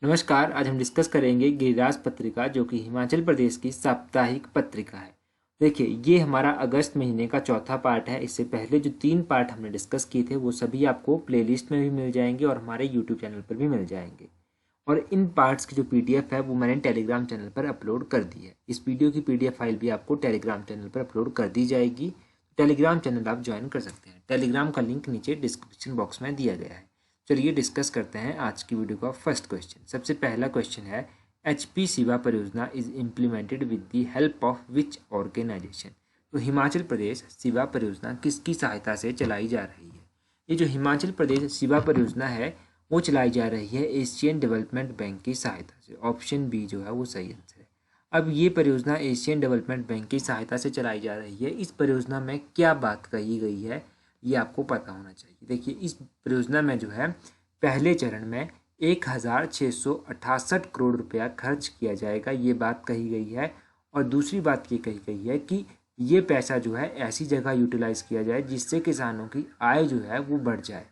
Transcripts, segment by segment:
नमस्कार। आज हम डिस्कस करेंगे गिरिराज पत्रिका जो कि हिमाचल प्रदेश की साप्ताहिक पत्रिका है। देखिए, ये हमारा अगस्त महीने का चौथा पार्ट है। इससे पहले जो 3 पार्ट हमने डिस्कस किए थे वो सभी आपको प्लेलिस्ट में भी मिल जाएंगे और हमारे यूट्यूब चैनल पर भी मिल जाएंगे। और इन पार्ट्स की जो पीडीएफ है वो मैंने टेलीग्राम चैनल पर अपलोड कर दी है। इस वीडियो की पीडीएफ फाइल भी आपको टेलीग्राम चैनल पर अपलोड कर दी जाएगी। टेलीग्राम चैनल आप ज्वाइन कर सकते हैं। टेलीग्राम का लिंक नीचे डिस्क्रिप्शन बॉक्स में दिया गया है। चलिए डिस्कस करते हैं आज की वीडियो का फर्स्ट क्वेश्चन। सबसे पहला क्वेश्चन है, HP Shiva Pariyojana is implemented with the help of which organisation. तो हिमाचल प्रदेश शिवा परियोजना किसकी सहायता से चलाई जा रही है? ये जो हिमाचल प्रदेश शिवा परियोजना है वो चलाई जा रही है एशियन डेवलपमेंट बैंक की सहायता से। ऑप्शन बी जो है वो सही आंसर है। अब ये परियोजना एशियन डेवलपमेंट बैंक की सहायता से चलाई जा रही है। इस परियोजना में क्या बात कही गई है ये आपको पता होना चाहिए। देखिए, इस परियोजना में जो है पहले चरण में 1668 करोड़ रुपया खर्च किया जाएगा, ये बात कही गई है। और दूसरी बात ये कही गई है कि ये पैसा जो है ऐसी जगह यूटिलाइज किया जाए जिससे किसानों की आय जो है वो बढ़ जाए।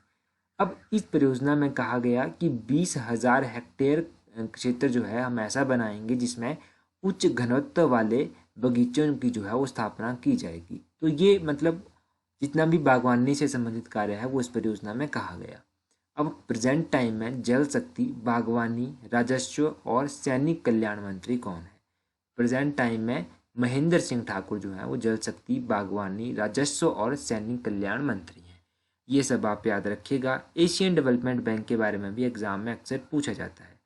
अब इस परियोजना में कहा गया कि 20,000 हेक्टेयर क्षेत्र जो है हम ऐसा बनाएंगे जिसमें उच्च घनत्व वाले बगीचों की जो है वो स्थापना की जाएगी। तो ये मतलब जितना भी बागवानी से संबंधित कार्य है वो इस परियोजना में कहा गया। अब प्रेजेंट टाइम में जल शक्ति, बागवानी, राजस्व और सैनिक कल्याण मंत्री कौन है? प्रेजेंट टाइम में महेंद्र सिंह ठाकुर जो है वो जल शक्ति, बागवानी, राजस्व और सैनिक कल्याण मंत्री हैं। ये सब आप याद रखिएगा। एशियन डेवलपमेंट बैंक के बारे में भी एग्जाम में अक्सर पूछा जाता है।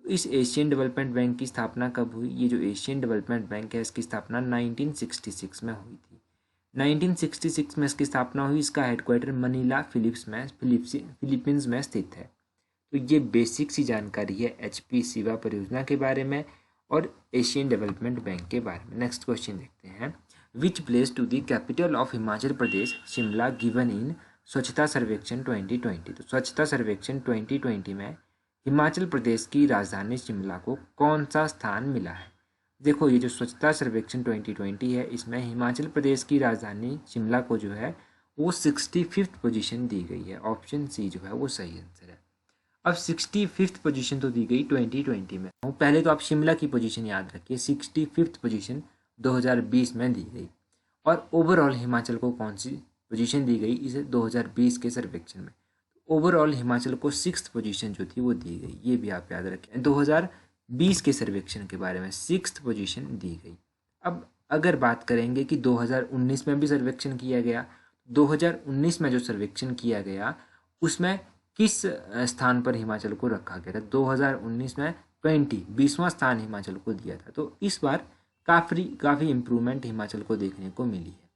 तो इस एशियन डेवलपमेंट बैंक की स्थापना कब हुई? ये जो एशियन डेवलपमेंट बैंक है इसकी स्थापना 1966 में हुई थी। 1966 में इसकी स्थापना हुई। इसका हेडक्वार्टर मनीला फिलीपींस में स्थित है। तो ये बेसिक सी जानकारी है HP शिवा परियोजना के बारे में और एशियन डेवलपमेंट बैंक के बारे में। नेक्स्ट क्वेश्चन देखते हैं, which place to the capital of Himachal Pradesh Shimla given in Swachhata Survekshan 2020। तो स्वच्छता सर्वेक्षण 2020 में हिमाचल प्रदेश की राजधानी शिमला को कौन सा स्थान मिला है? देखो, ये जो स्वच्छता सर्वेक्षण 2020 है इसमें हिमाचल प्रदेश की राजधानी शिमला को जो है वो 65th पोजीशन दी गई है। ऑप्शन सी जो है वो सही आंसर है। अब 65th पोजीशन तो दी गई 2020 में। पहले तो आप शिमला की पोजीशन याद रखिए, 65th पोजीशन 2020 में दी गई। और ओवरऑल हिमाचल को कौन सी पोजीशन दी गई इसे 2020 के सर्वेक्षण में? ओवरऑल हिमाचल को 6th पोजीशन जो थी वो दी गई। ये भी आप याद रखें। 2020 के सर्वेक्षण के बारे में 6th पोजीशन दी गई। अब अगर बात करेंगे कि 2019 में भी सर्वेक्षण किया गया, 2019 में जो सर्वेक्षण किया गया उसमें किस स्थान पर हिमाचल को रखा गया था? 2019 में 20वां स्थान हिमाचल को दिया था। तो इस बार काफ़ी इम्प्रूवमेंट हिमाचल को देखने को मिली है।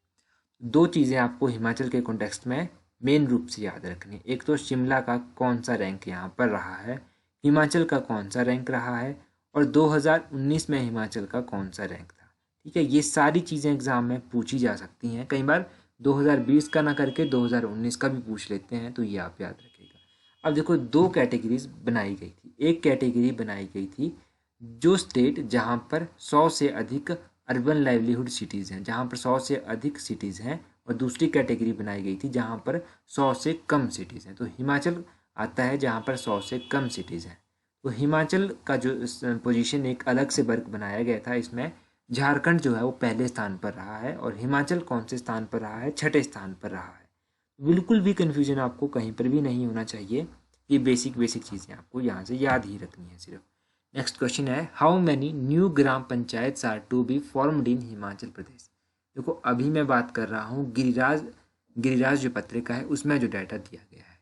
दो चीज़ें आपको हिमाचल के कॉन्टेक्स्ट में मेन रूप से याद रखनी। एक तो शिमला का कौन सा रैंक यहाँ पर रहा है, हिमाचल का कौन सा रैंक रहा है, और 2019 में हिमाचल का कौन सा रैंक था। ठीक है, ये सारी चीज़ें एग्जाम में पूछी जा सकती हैं। कई बार 2020 का ना करके 2019 का भी पूछ लेते हैं, तो ये आप याद रखिएगा। अब देखो, 2 कैटेगरीज बनाई गई थी। एक कैटेगरी बनाई गई थी जो स्टेट जहाँ पर 100 से अधिक अर्बन लाइवलीहुड सिटीज़ हैं, जहाँ पर 100 से अधिक सिटीज़ हैं, और दूसरी कैटेगरी बनाई गई थी जहाँ पर 100 से कम सिटीज़ हैं। तो हिमाचल आता है जहाँ पर 100 से कम सिटीज़ हैं। तो हिमाचल का जो पोजीशन एक अलग से वर्ग बनाया गया था, इसमें झारखंड जो है वो पहले स्थान पर रहा है और हिमाचल कौन से स्थान पर रहा है? 6ठे स्थान पर रहा है। बिल्कुल भी कन्फ्यूजन आपको कहीं पर भी नहीं होना चाहिए। ये बेसिक चीज़ें आपको यहाँ से याद ही रखनी है सिर्फ। नेक्स्ट क्वेश्चन है, how many new gram panchayat are to be formed in Himachal Pradesh. देखो, अभी मैं बात कर रहा हूँ गिरिराज जो पत्रिका है उसमें जो डाटा दिया गया है।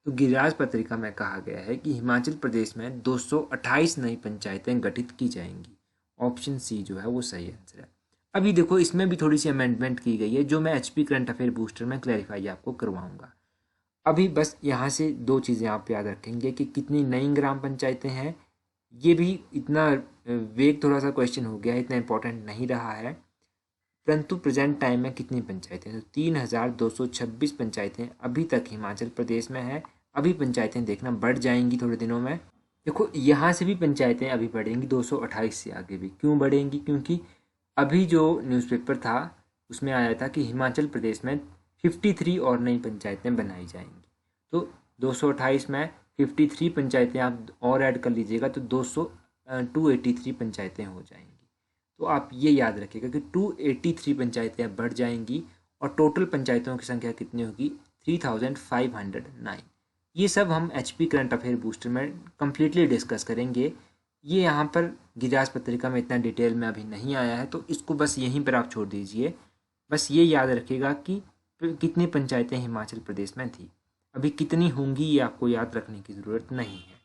तो गिरिराज पत्रिका में कहा गया है कि हिमाचल प्रदेश में 228 नई पंचायतें गठित की जाएंगी। ऑप्शन सी जो है वो सही आंसर है। अभी देखो, इसमें भी थोड़ी सी अमेंडमेंट की गई है जो मैं HP करंट अफेयर बूस्टर में क्लैरिफाई आपको करवाऊंगा। अभी बस यहाँ से 2 चीज़ें आप याद रखेंगे कि कितनी नई ग्राम पंचायतें हैं। ये भी इतना वेग थोड़ा सा क्वेश्चन हो गया है, इतना इंपॉर्टेंट नहीं रहा है। परंतु प्रेजेंट टाइम में कितनी पंचायतें? तो 3226 पंचायतें अभी तक हिमाचल प्रदेश में है। अभी पंचायतें देखना बढ़ जाएंगी थोड़े दिनों में। देखो, यहाँ से भी पंचायतें अभी बढ़ेंगी 228 से आगे भी। क्यों बढ़ेंगी? क्योंकि अभी जो न्यूज़पेपर था उसमें आया था कि हिमाचल प्रदेश में 53 और नई पंचायतें बनाई जाएंगी। तो 228 में 53 पंचायतें आप और ऐड कर लीजिएगा तो 283 पंचायतें हो जाएंगी। तो आप ये याद रखिएगा कि 283 पंचायतें अब बढ़ जाएंगी और टोटल पंचायतों की संख्या कितनी होगी, 3509। ये सब हम HP करंट अफेयर बूस्टर में कम्प्लीटली डिस्कस करेंगे। ये यहाँ पर गिरिराज पत्रिका में इतना डिटेल में अभी नहीं आया है, तो इसको बस यहीं पर आप छोड़ दीजिए। बस ये याद रखिएगा कि कितनी पंचायतें हिमाचल प्रदेश में थी, अभी कितनी होंगी ये आपको याद रखने की ज़रूरत नहीं है।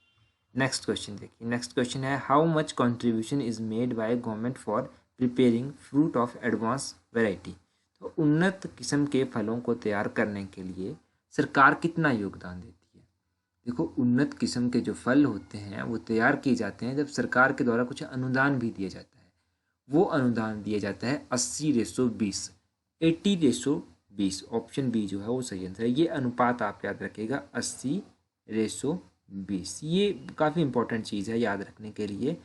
नेक्स्ट क्वेश्चन देखिए। नेक्स्ट क्वेश्चन है, how much contribution is made by government for preparing fruit of advance variety. तो उन्नत किस्म के फलों को तैयार करने के लिए सरकार कितना योगदान देती है। देखो, उन्नत किस्म के जो फल होते हैं वो तैयार किए जाते हैं जब सरकार के द्वारा कुछ अनुदान भी दिया जाता है। वो अनुदान दिया जाता है 80:20, 80:20। ऑप्शन बी जो है वो सही आंसर है। ये अनुपात आप याद रखिएगा, 80:20। ये काफ़ी इंपॉर्टेंट चीज़ है याद रखने के लिए,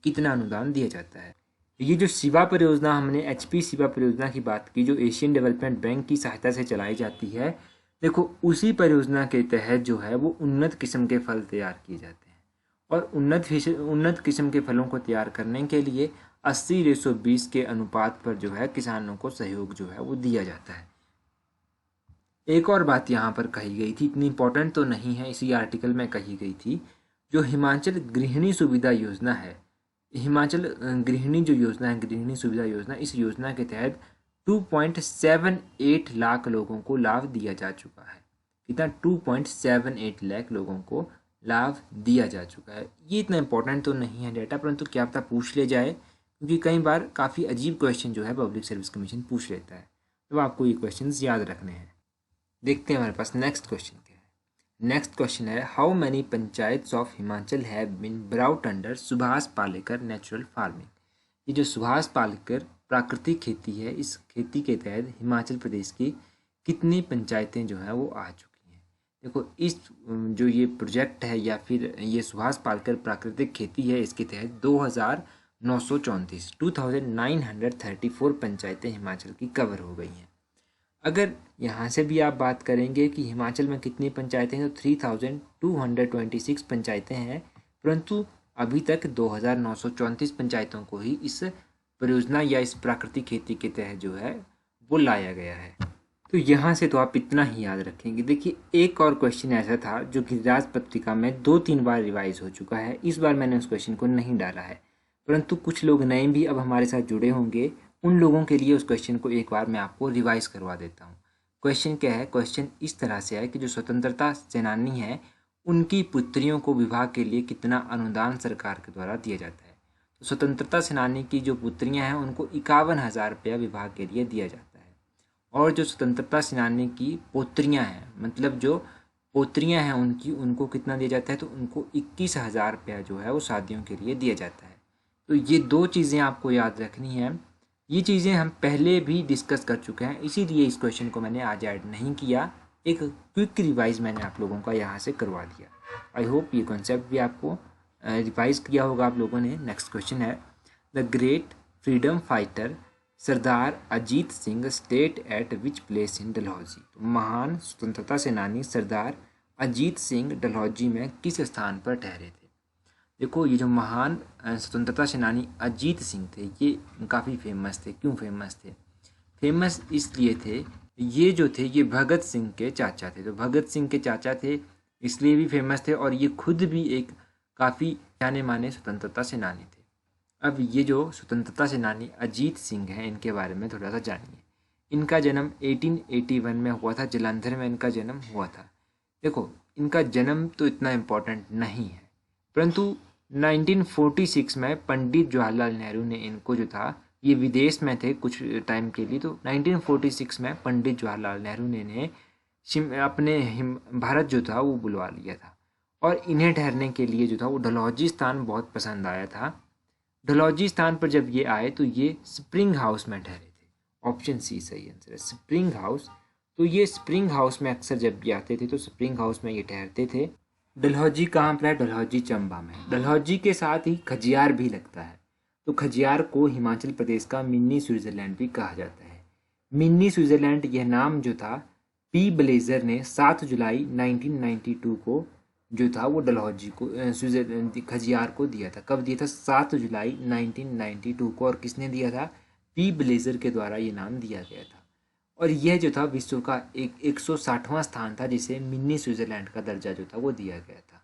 कितना अनुदान दिया जाता है। ये जो शिवा परियोजना, हमने HP शिवा परियोजना की बात की, जो एशियन डेवलपमेंट बैंक की सहायता से चलाई जाती है। देखो, उसी परियोजना के तहत जो है वो उन्नत किस्म के फल तैयार किए जाते हैं और उन्नत किस्म के फलों को तैयार करने के लिए 80:20 के अनुपात पर जो है किसानों को सहयोग जो है वो दिया जाता है। एक और बात यहाँ पर कही गई थी, इतनी इंपॉर्टेंट तो नहीं है, इसी आर्टिकल में कही गई थी, जो हिमाचल गृहिणी सुविधा योजना है, हिमाचल गृहिणी जो योजना है, गृहिणी सुविधा योजना, इस योजना के तहत 2.78 लाख लोगों को लाभ दिया जा चुका है। कितना, 2.78 लाख लोगों को लाभ दिया जा चुका है। ये इतना इंपॉर्टेंट तो नहीं है डेटा, परंतु क्या पता पूछ ले जाए, क्योंकि कई बार काफ़ी अजीब क्वेश्चन जो है पब्लिक सर्विस कमीशन पूछ लेता है, तो आपको ये क्वेश्चन याद रखने हैं। देखते हैं हमारे पास नेक्स्ट क्वेश्चन क्या है। नेक्स्ट क्वेश्चन है, how many panchayats of Himachal have been brought under Subhash Palekar natural farming. ये जो सुभाष पालेकर प्राकृतिक खेती है, इस खेती के तहत हिमाचल प्रदेश की कितनी पंचायतें जो है वो आ चुकी हैं। देखो, इस जो ये प्रोजेक्ट है या फिर ये सुभाष पालेकर प्राकृतिक खेती है, इसके तहत 2934 पंचायतें हिमाचल की कवर हो गई हैं। अगर यहाँ से भी आप बात करेंगे कि हिमाचल में कितनी पंचायतें हैं, तो 3226 पंचायतें हैं, परंतु अभी तक 2934 पंचायतों को ही इस परियोजना या इस प्राकृतिक खेती के तहत जो है वो लाया गया है। तो यहाँ से तो आप इतना ही याद रखेंगे। देखिए, एक और क्वेश्चन ऐसा था जो गिरिराज पत्रिका में 2-3 बार रिवाइज हो चुका है, इस बार मैंने उस क्वेश्चन को नहीं डाला है, परंतु कुछ लोग नए भी अब हमारे साथ जुड़े होंगे, उन लोगों के लिए उस क्वेश्चन को एक बार मैं आपको रिवाइज करवा देता हूँ। क्वेश्चन क्या है, क्वेश्चन इस तरह से है कि जो स्वतंत्रता सेनानी हैं उनकी पुत्रियों को विवाह के लिए कितना अनुदान सरकार के द्वारा दिया जाता है। तो स्वतंत्रता सेनानी की जो पुत्रियां हैं उनको 51,000 रुपया विवाह के लिए दिया जाता है, और जो स्वतंत्रता सेनानी की पोत्रियाँ हैं, मतलब जो पोत्रियाँ हैं उनको कितना दिया जाता है, तो उनको 21,000 रुपया जो है वो शादियों के लिए दिया जाता है। तो ये दो चीज़ें आपको याद रखनी है। ये चीज़ें हम पहले भी डिस्कस कर चुके हैं, इसीलिए इस क्वेश्चन को मैंने आज ऐड नहीं किया, एक क्विक रिवाइज मैंने आप लोगों का यहाँ से करवा दिया। आई होप ये कॉन्सेप्ट भी आपको रिवाइज किया होगा आप लोगों ने। नेक्स्ट क्वेश्चन है, the great freedom fighter Sardar Ajit Singh state eight which place in Dalhousie. तो महान स्वतंत्रता सेनानी सरदार अजीत सिंह डलहौजी में किस स्थान पर ठहरे थे। देखो, ये जो महान स्वतंत्रता सेनानी अजीत सिंह थे ये काफ़ी फेमस थे। क्यों फेमस थे? फेमस इसलिए थे, ये जो थे ये भगत सिंह के चाचा थे। तो भगत सिंह के चाचा थे इसलिए भी फेमस थे, और ये खुद भी एक काफ़ी जाने माने स्वतंत्रता सेनानी थे। अब ये जो स्वतंत्रता सेनानी अजीत सिंह हैं, इनके बारे में थोड़ा सा जानिए। इनका जन्म 1881 में हुआ था, जालंधर में इनका जन्म हुआ था। देखो, इनका जन्म तो इतना इम्पोर्टेंट नहीं है, परंतु 1946 में पंडित जवाहरलाल नेहरू ने इनको जो था, ये विदेश में थे कुछ टाइम के लिए, तो 1946 में पंडित जवाहरलाल नेहरू ने अपने भारत जो था वो बुलवा लिया था, और इन्हें ठहरने के लिए जो था वो डलहौजी स्थान बहुत पसंद आया था। डलहौजी स्थान पर जब ये आए तो ये स्प्रिंग हाउस में ठहरे थे। ऑप्शन सी सही आंसर है, स्प्रिंग हाउस। तो ये स्प्रिंग हाउस में अक्सर जब भी आते थे तो स्प्रिंग हाउस में ये ठहरते थे। डलहौजी कहाँ पर है? डलहौजी चंबा में। डलहौजी के साथ ही खजियार भी लगता है, तो खजियार को हिमाचल प्रदेश का मिनी स्विट्जरलैंड भी कहा जाता है। मिनी स्विट्जरलैंड यह नाम जो था पी ब्लेजर ने 7 जुलाई 1992 को जो था वो डलहौजी को खजियार को दिया था। कब दिया था? 7 जुलाई 1992 को। और किसने दिया था? पी ब्लेजर के द्वारा ये नाम दिया गया था। और यह जो था विश्व का 160वां स्थान था जिसे मिनी स्विट्जरलैंड का दर्जा जो था वो दिया गया था।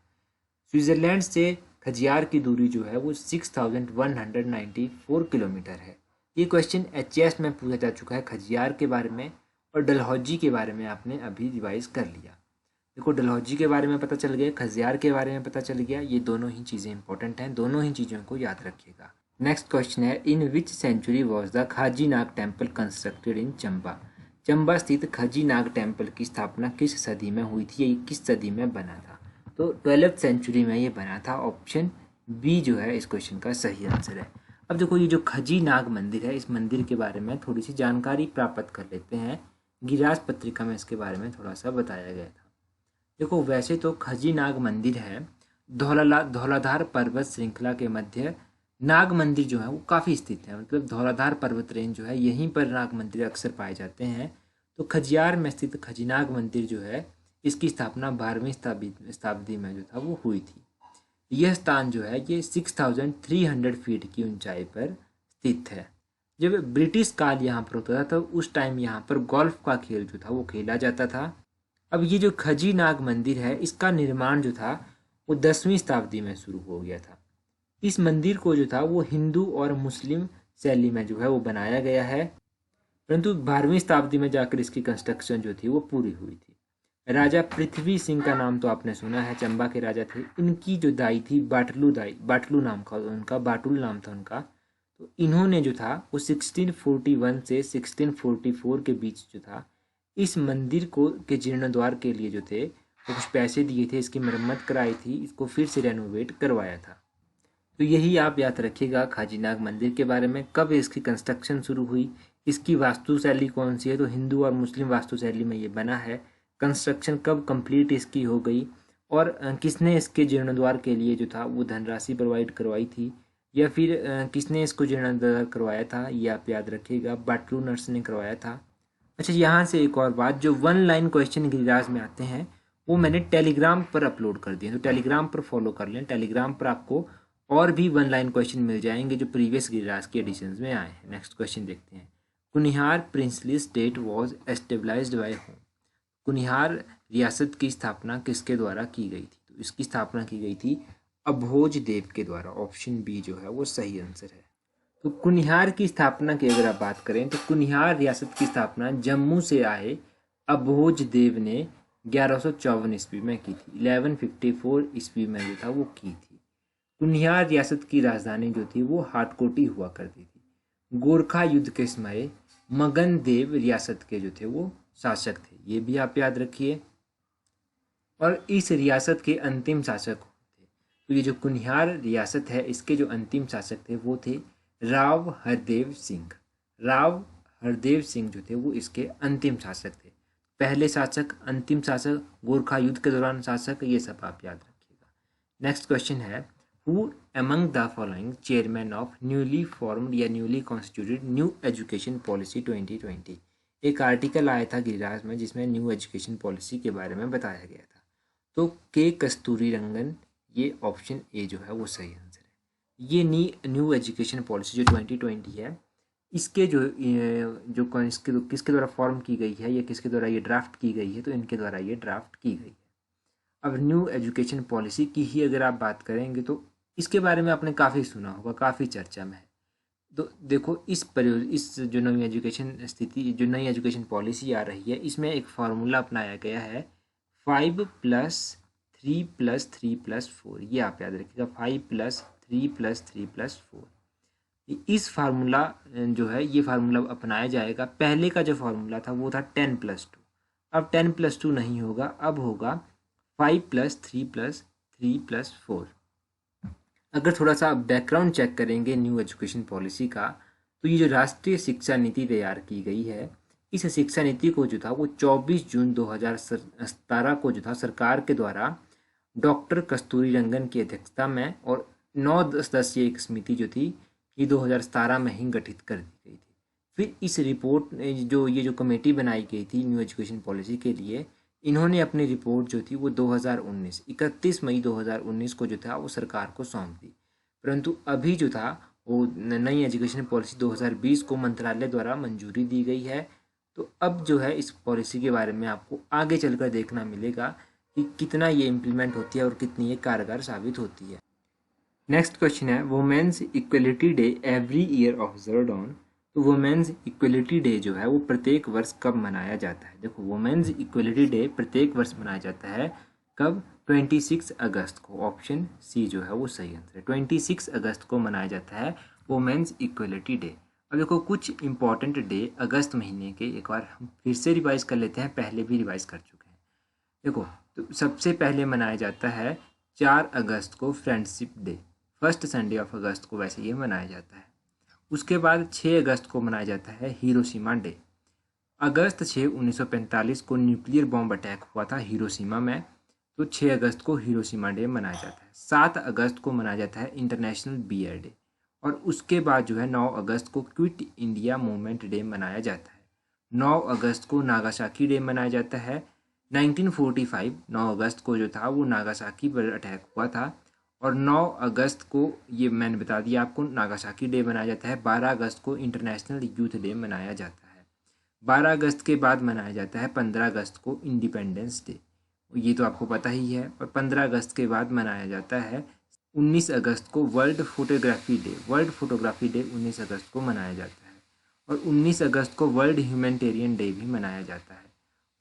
स्विट्जरलैंड से खजियार की दूरी जो है वो 6194 किलोमीटर है। ये क्वेश्चन एचएएस में पूछा जा चुका है खजियार के बारे में, और डलहौजी के बारे में आपने अभी रिवाइज कर लिया। देखो, डलहौजी के बारे में पता चल गया, खजियार के बारे में पता चल गया। ये दोनों ही चीज़ें इंपॉर्टेंट हैं, दोनों ही चीज़ों को याद रखिएगा। नेक्स्ट क्वेश्चन है, in which century was the Khaji Nag temple constructed in Chamba? Chamba स्थित खाजी नाग टेम्पल की स्थापना किस सदी में हुई थी? ये किस सदी में बना था? तो 12वीं सेंचुरी में ये बना था। ऑप्शन बी जो है इस क्वेश्चन का सही आंसर है। अब देखो, ये जो खजी नाग मंदिर है, इस मंदिर के बारे में थोड़ी सी जानकारी प्राप्त कर लेते हैं। गिरिराज पत्रिका में इसके बारे में थोड़ा सा बताया गया था। देखो, वैसे तो खजी नाग मंदिर है धौलाधार पर्वत श्रृंखला के मध्य। नाग मंदिर जो है वो काफ़ी स्थित है, मतलब धौलाधार पर्वत रेंज जो है यहीं पर नाग मंदिर अक्सर पाए जाते हैं। तो खजियार में स्थित खजीनाग मंदिर जो है इसकी स्थापना 12वीं शताब्दी में जो था वो हुई थी। यह स्थान जो है ये 6300 फीट की ऊंचाई पर स्थित है। जब ब्रिटिश काल यहाँ पर होता था तो उस टाइम यहाँ पर गोल्फ का खेल जो था वो खेला जाता था। अब ये जो खजी नाग मंदिर है इसका निर्माण जो था वो 10वीं शताब्दी में शुरू हो गया था। इस मंदिर को जो था वो हिंदू और मुस्लिम शैली में जो है वो बनाया गया है, परंतु 12वीं शताब्दी में जाकर इसकी कंस्ट्रक्शन जो थी वो पूरी हुई थी। राजा पृथ्वी सिंह का नाम तो आपने सुना है, चंबा के राजा थे। इनकी जो दाई थी बाटलू नाम का उनका, बाटुल नाम था उनका। तो इन्होंने जो था वो 1641 से 1644 के बीच जो था इस मंदिर को के जीर्णोद्धार के लिए जो थे वो कुछ पैसे दिए थे, इसकी मरम्मत कराई थी, इसको फिर से रेनोवेट करवाया था। तो यही आप याद रखिएगा खाजी नाग मंदिर के बारे में। कब इसकी कंस्ट्रक्शन शुरू हुई, इसकी वास्तु शैली कौन सी है? तो हिंदू और मुस्लिम वास्तु शैली में ये बना है। कंस्ट्रक्शन कब कंप्लीट इसकी हो गई, और किसने इसके जीर्णोद्धार के लिए जो था वो धनराशि प्रोवाइड करवाई थी, या फिर किसने इसको जीर्णोद्धार करवाया था? ये आप याद रखिएगा, बाटलू नर्स ने करवाया था। अच्छा, यहाँ से एक और बात, जो 1 लाइन क्वेश्चन गिरिराज में आते हैं वो मैंने टेलीग्राम पर अपलोड कर दिए, तो टेलीग्राम पर फॉलो कर लें। टेलीग्राम पर आपको और भी 1 लाइन क्वेश्चन मिल जाएंगे जो प्रीवियस गिरिराज के एडिशंस में आए हैं। नेक्स्ट क्वेश्चन देखते हैं। Kunihar princely state was established by whom? Kunihar रियासत की स्थापना किसके द्वारा की गई थी? तो इसकी स्थापना की गई थी अभोज देव के द्वारा। ऑप्शन बी जो है वो सही आंसर है। तो कुनिहार की स्थापना की अगर आप बात करें तो कुनिहार रियासत की स्थापना जम्मू से आए अभोज देव ने 1154 ईस्वी में की थी। 1154 ईस्वी में जो था वो की थी। कुनिहार रियासत की राजधानी जो थी वो हाटकोटी हुआ करती थी। गोरखा युद्ध के समय मगन देव रियासत के जो थे वो शासक थे, ये भी आप याद रखिए। और इस रियासत के अंतिम शासक थे, तो ये जो कुनिहार रियासत है इसके जो अंतिम शासक थे वो थे राव हरदेव सिंह। राव हरदेव सिंह जो थे वो इसके अंतिम शासक थे। पहले शासक, अंतिम शासक, गोरखा युद्ध के दौरान शासक, ये सब आप याद रखिएगा। नेक्स्ट क्वेश्चन है, who among the following chairman of newly formed या newly constituted new education policy 2020? एक आर्टिकल आया था गिरिराज में जिसमें न्यू एजुकेशन पॉलिसी के बारे में बताया गया था। तो के कस्तूरी रंगन, ये ऑप्शन ए जो है वो सही आंसर है। ये न्यू एजुकेशन पॉलिसी जो 2020 है इसके जो किसके द्वारा फॉर्म की गई है या किसके द्वारा ये ड्राफ्ट की गई है? तो इनके द्वारा ये ड्राफ्ट की गई है। अब न्यू एजुकेशन पॉलिसी की ही अगर आप बात करेंगे तो इसके बारे में आपने काफ़ी सुना होगा, काफ़ी चर्चा में है। तो देखो, इस जो नई एजुकेशन पॉलिसी आ रही है इसमें एक फार्मूला अपनाया गया है 5+3+3+4। ये आप याद रखिएगा, 5+3+3+4। इस फार्मूला जो है ये फार्मूला अपनाया जाएगा। पहले का जो फार्मूला था वो था 10+2। अब 10+2 नहीं होगा, अब होगा 5+3+3+4। अगर थोड़ा सा बैकग्राउंड चेक करेंगे न्यू एजुकेशन पॉलिसी का, तो ये जो राष्ट्रीय शिक्षा नीति तैयार की गई है इस शिक्षा नीति को जो था वो 24 जून 2017 को जो था सरकार के द्वारा डॉक्टर कस्तूरी रंगन की अध्यक्षता में और 9 सदस्यीय एक समिति जो थी ये 2017 में ही गठित कर दी गई थी। फिर इस रिपोर्ट जो कमेटी बनाई गई थी न्यू एजुकेशन पॉलिसी के लिए, इन्होंने अपनी रिपोर्ट जो थी वो 2019 31 मई 2019 को जो था वो सरकार को सौंप दी। परंतु अभी जो था वो नई एजुकेशन पॉलिसी 2020 को मंत्रालय द्वारा मंजूरी दी गई है। तो अब जो है इस पॉलिसी के बारे में आपको आगे चलकर देखना मिलेगा कि कितना ये इम्प्लीमेंट होती है और कितनी ये कारगर साबित होती है। नेक्स्ट क्वेश्चन है Women's Equality Day every year observed on. तो वुमेन्स इक्वलिटी डे जो है वो प्रत्येक वर्ष कब मनाया जाता है? देखो वुमेन्स इक्वलिटी डे प्रत्येक वर्ष मनाया जाता है कब? 26 अगस्त को। ऑप्शन सी जो है वो सही आंसर है। 26 अगस्त को मनाया जाता है वुमेन्स इक्वलिटी डे। अब देखो कुछ इंपॉर्टेंट डे अगस्त महीने के एक बार हम फिर से रिवाइज कर लेते हैं, पहले भी रिवाइज कर चुके हैं। देखो तो सबसे पहले मनाया जाता है 4 अगस्त को friendship day, first Sunday off अगस्त को वैसे ये मनाया जाता है। उसके बाद 6 अगस्त को मनाया जाता है हिरोशिमा डे। अगस्त 6, 1945 को न्यूक्लियर बॉम्ब अटैक हुआ था हिरोशिमा में, तो 6 अगस्त को हिरोशिमा डे मनाया जाता है। 7 अगस्त को मनाया जाता है इंटरनेशनल बियर डे। और उसके बाद जो है 9 अगस्त को क्विट इंडिया मूवमेंट डे मनाया जाता है। 9 अगस्त को नागासाकी डे मनाया जाता है। 1945 9 अगस्त को जो था वो नागासाकी पर अटैक हुआ था। और 9 अगस्त को ये मैंने बता दिया आपको नागासाकी डे मनाया जाता है। 12 अगस्त को इंटरनेशनल यूथ डे मनाया जाता है। 12 अगस्त के बाद मनाया जाता है 15 अगस्त को इंडिपेंडेंस डे, ये तो आपको पता ही है। और 15 अगस्त के बाद मनाया जाता है 19 अगस्त को world photography day. World photography day 19 अगस्त को मनाया जाता है। और 19 अगस्त को वर्ल्ड ह्यूमैनिटेरियन डे भी मनाया जाता है।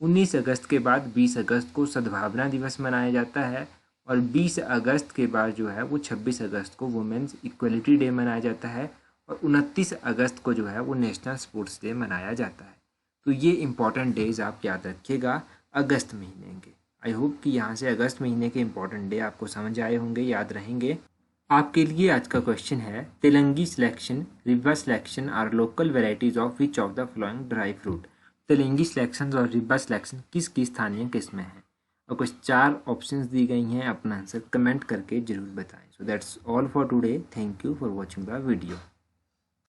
19 अगस्त के बाद 20 अगस्त को सद्भावना दिवस मनाया जाता है। और 20 अगस्त के बाद जो है वो 26 अगस्त को वुमेन्स इक्वलिटी डे मनाया जाता है। और 29 अगस्त को जो है वो नेशनल स्पोर्ट्स डे मनाया जाता है। तो ये इंपॉर्टेंट डेज आप याद रखिएगा अगस्त महीने के। आई होप कि यहाँ से अगस्त महीने के इंपॉर्टेंट डे आपको समझ आए होंगे, याद रहेंगे। आपके लिए आज का क्वेश्चन है Telangi selection, Ribba selection are local varieties of which of the following dry fruit. Telangi selection और रिब्बा सिलेक्शन किस स्थानीय किस्म है? और कुछ 4 ऑप्शंस दी गई हैं, अपना आंसर कमेंट करके जरूर बताएं। So that's all for today. Thank you for watching the video.